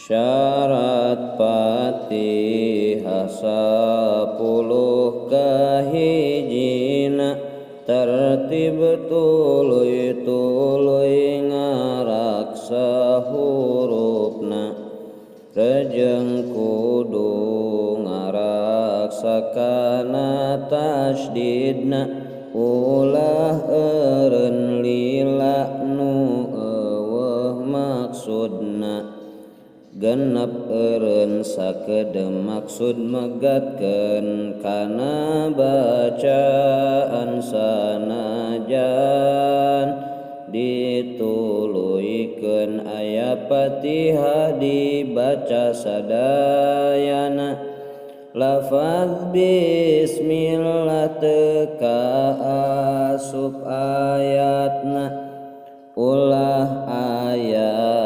Syarat Fatihah 10 kahijina tertib tuluy ngaraksa hurufna rejeng kudu ngaraksa kana tasydidna ulah eureun lila nu eueuh maksudna genep eureun sakedem maksud megatkeun kana bacaan sanajan dituluykeun aya Fatihah dibaca sadayana lafaz bismillah teu kaasup ayatna ulah ayat